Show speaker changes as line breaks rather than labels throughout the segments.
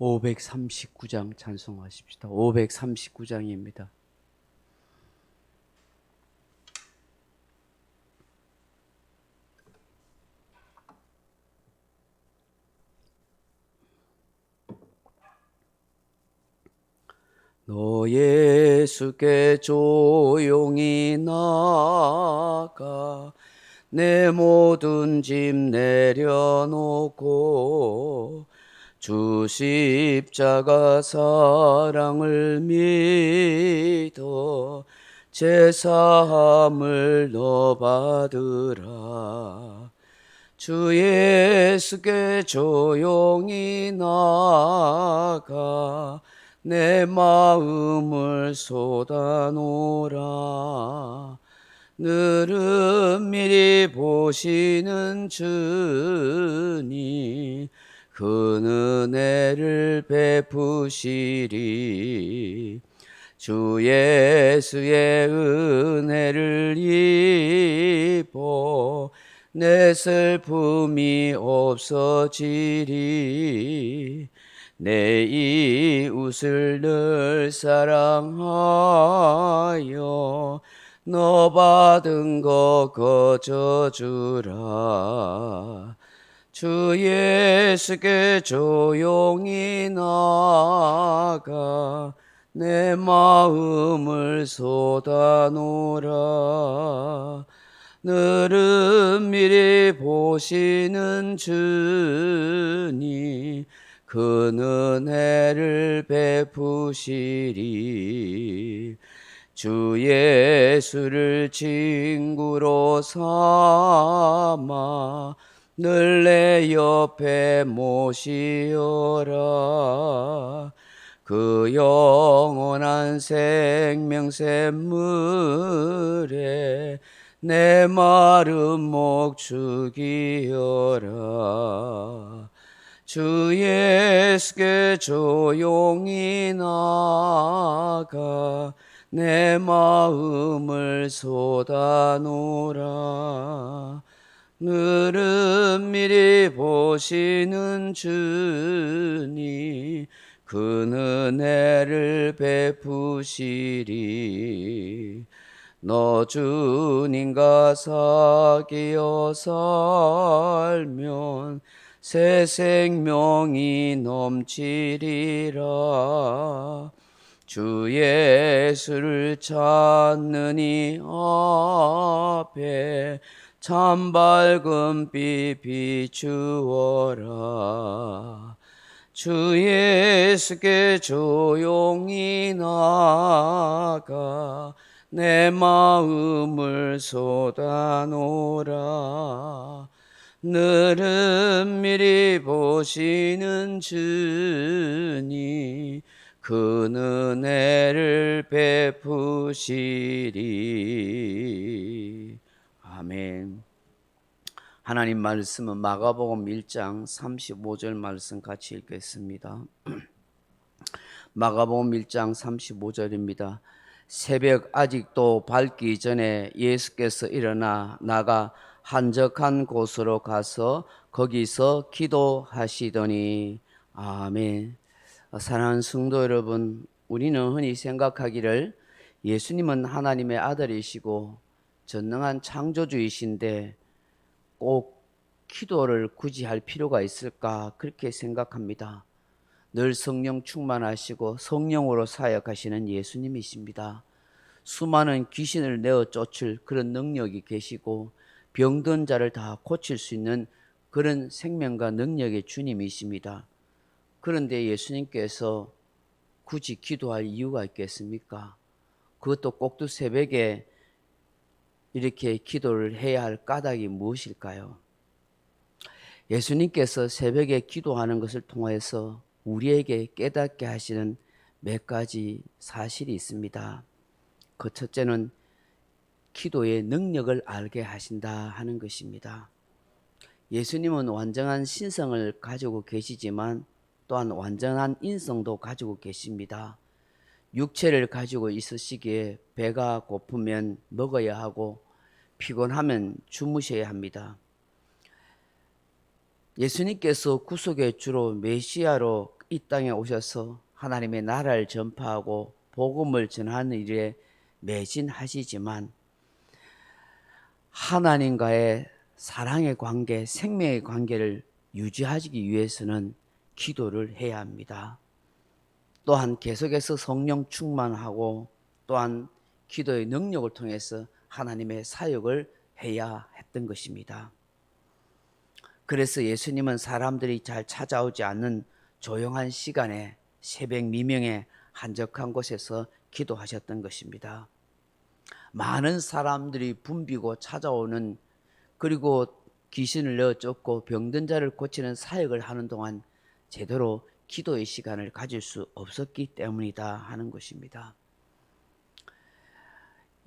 539장 찬송하십시다. 539장입니다. 너 예수께 조용히 나가 내 모든 짐 내려놓고 주 십자가 사랑을 믿어 제사함을 너 받으라. 주 예수께 조용히 나가 내 마음을 쏟아놓으라. 늘은밀히 보시는 주님 그 은혜를 베푸시리. 주 예수의 은혜를 입어 내 슬픔이 없어지리. 내 이웃을 늘 사랑하여 너 받은 거 거저주라. 주 예수께 조용히 나가 내 마음을 쏟아놓으라. 늘은밀히 보시는 주님 그 은혜를 베푸시리. 주 예수를 친구로 삼아 늘 내 옆에 모시어라. 그 영원한 생명샘물에 내 마른 목 죽이어라. 주 예수께 조용히 나가 내 마음을 쏟아놓으라. 늘은밀히 보시는 주님 그 은혜를 베푸시리. 너 주님과 사귀어 살면 새 생명이 넘치리라. 주 예수를 찾는 이 앞에 참 밝은 빛 비추어라. 주 예수께 조용히 나가 내 마음을 쏟아놓으라. 늘은밀히 보시는 주님 그 은혜를 베푸시리. 아멘. 하나님 말씀은 마가복음 1장 35절 말씀 같이 읽겠습니다. 마가복음 1장 35절입니다. 새벽 아직도 밝기 전에 예수께서 일어나 나가 한적한 곳으로 가서 거기서 기도하시더니. 아멘. 사랑하는 성도 여러분, 우리는 흔히 생각하기를 예수님은 하나님의 아들이시고 전능한 창조주이신데 꼭 기도를 굳이 할 필요가 있을까 그렇게 생각합니다. 늘 성령 충만하시고 성령으로 사역하시는 예수님이십니다. 수많은 귀신을 내어 쫓을 그런 능력이 계시고 병든 자를 다 고칠 수 있는 그런 생명과 능력의 주님이십니다. 그런데 예수님께서 굳이 기도할 이유가 있겠습니까? 그것도 꼭두 새벽에 이렇게 기도를 해야 할 까닭이 무엇일까요? 예수님께서 새벽에 기도하는 것을 통해서 우리에게 깨닫게 하시는 몇 가지 사실이 있습니다. 그 첫째는 기도의 능력을 알게 하신다 하는 것입니다. 예수님은 완전한 신성을 가지고 계시지만 또한 완전한 인성도 가지고 계십니다. 육체를 가지고 있으시기에 배가 고프면 먹어야 하고 피곤하면 주무셔야 합니다. 예수님께서 구속의 주로 메시아로 이 땅에 오셔서 하나님의 나라를 전파하고 복음을 전하는 일에 매진하시지만 하나님과의 사랑의 관계, 생명의 관계를 유지하기 위해서는 기도를 해야 합니다. 또한 계속해서 성령 충만하고 또한 기도의 능력을 통해서 하나님의 사역을 해야 했던 것입니다. 그래서 예수님은 사람들이 잘 찾아오지 않는 조용한 시간에 새벽 미명에 한적한 곳에서 기도하셨던 것입니다. 많은 사람들이 붐비고 찾아오는, 그리고 귀신을 내어 쫓고 병든 자를 고치는 사역을 하는 동안 제대로 기도의 시간을 가질 수 없었기 때문이다 하는 것입니다.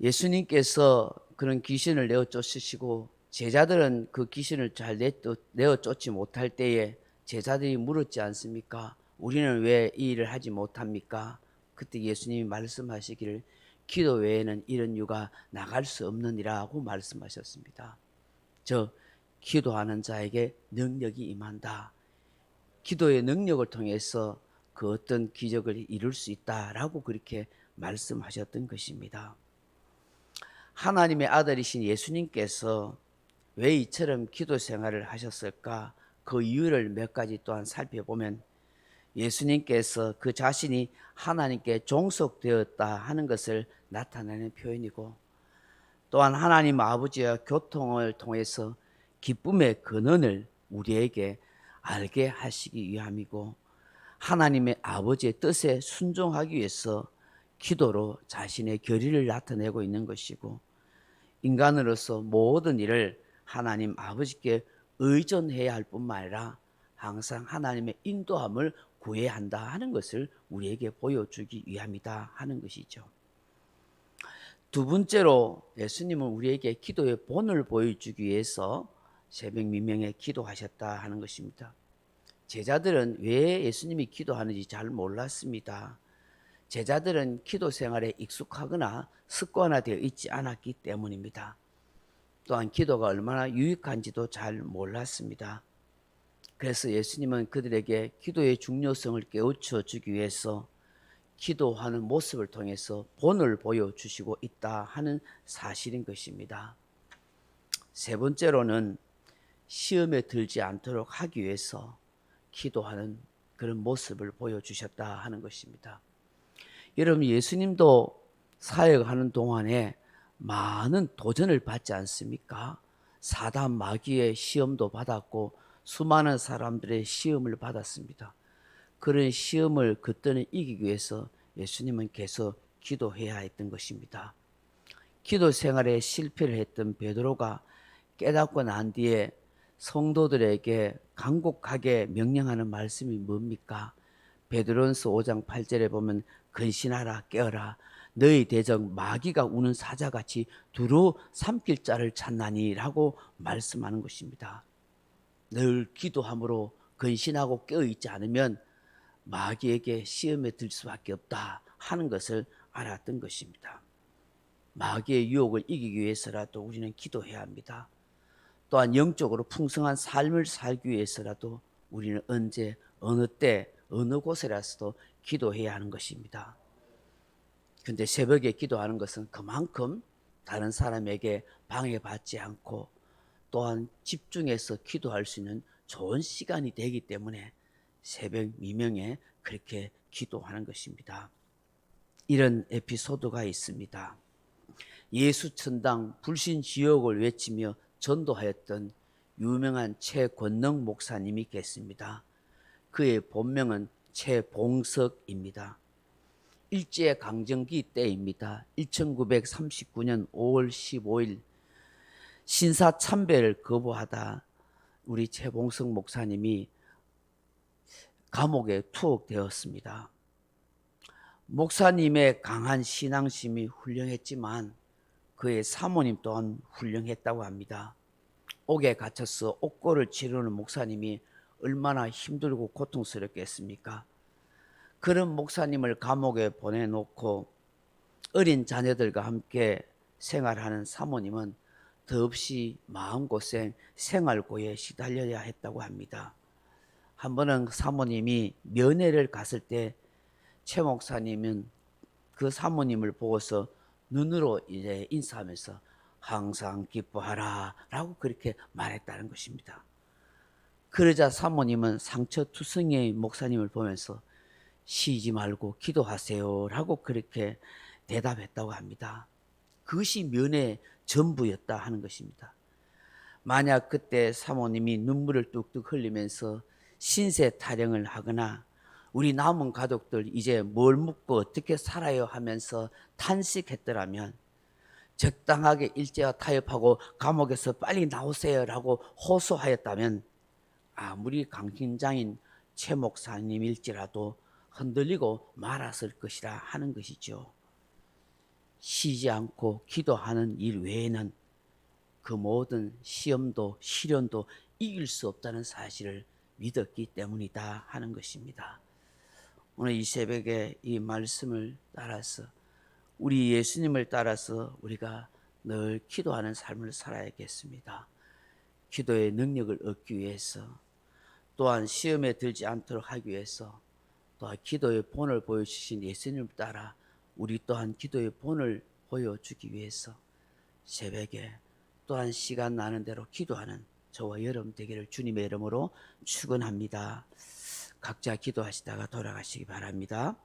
예수님께서 그런 귀신을 내어 쫓으시고 제자들은 그 귀신을 잘 내어 쫓지 못할 때에 제자들이 물었지 않습니까? 우리는 왜 이 일을 하지 못합니까? 그때 예수님이 말씀하시기를 기도 외에는 이런 유가 나갈 수 없느니라고 말씀하셨습니다. 기도하는 자에게 능력이 임한다. 기도의 능력을 통해서 그 어떤 기적을 이룰 수 있다라고 그렇게 말씀하셨던 것입니다. 하나님의 아들이신 예수님께서 왜 이처럼 기도 생활을 하셨을까? 그 이유를 몇 가지 또한 살펴보면 예수님께서 그 자신이 하나님께 종속되었다 하는 것을 나타내는 표현이고, 또한 하나님 아버지와 교통을 통해서 기쁨의 근원을 우리에게 알게 하시기 위함이고, 하나님의 아버지의 뜻에 순종하기 위해서 기도로 자신의 결의를 나타내고 있는 것이고, 인간으로서 모든 일을 하나님 아버지께 의존해야 할 뿐만 아니라 항상 하나님의 인도함을 구해야 한다 하는 것을 우리에게 보여주기 위함이다 하는 것이죠. 두 번째로 예수님은 우리에게 기도의 본을 보여주기 위해서 새벽 미명에 기도하셨다 하는 것입니다. 제자들은 왜 예수님이 기도하는지 잘 몰랐습니다. 제자들은 기도 생활에 익숙하거나 습관화되어 있지 않았기 때문입니다. 또한 기도가 얼마나 유익한지도 잘 몰랐습니다. 그래서 예수님은 그들에게 기도의 중요성을 깨우쳐 주기 위해서 기도하는 모습을 통해서 본을 보여주시고 있다 하는 사실인 것입니다. 세 번째로는 시험에 들지 않도록 하기 위해서 기도하는 그런 모습을 보여주셨다 하는 것입니다. 여러분, 예수님도 사역하는 동안에 많은 도전을 받지 않습니까? 사단 마귀의 시험도 받았고 수많은 사람들의 시험을 받았습니다. 그런 시험을 그때는 이기기 위해서 예수님은 계속 기도해야 했던 것입니다. 기도 생활에 실패를 했던 베드로가 깨닫고 난 뒤에 성도들에게 간곡하게 명령하는 말씀이 뭡니까? 베드로전서 5장 8절에 보면 근신하라 깨어라 너희 대적 마귀가 우는 사자같이 두루 삼킬 자를 찾나니라고 말씀하는 것입니다. 늘 기도함으로 근신하고 깨어있지 않으면 마귀에게 시험에 들 수밖에 없다 하는 것을 알았던 것입니다. 마귀의 유혹을 이기기 위해서라도 우리는 기도해야 합니다. 또한 영적으로 풍성한 삶을 살기 위해서라도 우리는 언제 어느 때 어느 곳에라서도 기도해야 하는 것입니다. 그런데 새벽에 기도하는 것은 그만큼 다른 사람에게 방해받지 않고 또한 집중해서 기도할 수 있는 좋은 시간이 되기 때문에 새벽 미명에 그렇게 기도하는 것입니다. 이런 에피소드가 있습니다. 예수 천당 불신 지옥을 외치며 전도하였던 유명한 최권능 목사님이 계십니다. 그의 본명은 최봉석입니다. 일제강점기 때입니다. 1939년 5월 15일 신사참배를 거부하다 우리 최봉석 목사님이 감옥에 투옥되었습니다. 목사님의 강한 신앙심이 훌륭했지만 그의 사모님 또한 훌륭했다고 합니다. 옥에 갇혀서 옥고를 치르는 목사님이 얼마나 힘들고 고통스럽겠습니까? 그런 목사님을 감옥에 보내놓고 어린 자녀들과 함께 생활하는 사모님은 더없이 마음고생, 생활고에 시달려야 했다고 합니다. 한 번은 사모님이 면회를 갔을 때 최 목사님은 그 사모님을 보고서 눈으로 이제 인사하면서 항상 기뻐하라라고 그렇게 말했다는 것입니다. 그러자 사모님은 상처투성이의 목사님을 보면서 쉬지 말고 기도하세요라고 그렇게 대답했다고 합니다. 그것이 면의 전부였다 하는 것입니다. 만약 그때 사모님이 눈물을 뚝뚝 흘리면서 신세 타령을 하거나 우리 남은 가족들 이제 뭘 먹고 어떻게 살아요 하면서 탄식했더라면, 적당하게 일제와 타협하고 감옥에서 빨리 나오세요라고 호소하였다면 아무리 강심장인 최 목사님일지라도 흔들리고 말았을 것이라 하는 것이죠. 쉬지 않고 기도하는 일 외에는 그 모든 시험도 시련도 이길 수 없다는 사실을 믿었기 때문이다 하는 것입니다. 오늘 이 새벽에 이 말씀을 따라서 우리 예수님을 따라서 우리가 늘 기도하는 삶을 살아야겠습니다. 기도의 능력을 얻기 위해서, 또한 시험에 들지 않도록 하기 위해서, 또한 기도의 본을 보여주신 예수님을 따라 우리 또한 기도의 본을 보여주기 위해서 새벽에 또한 시간 나는 대로 기도하는 저와 여러분 되기를 주님의 이름으로 축원합니다. 각자 기도하시다가 돌아가시기 바랍니다.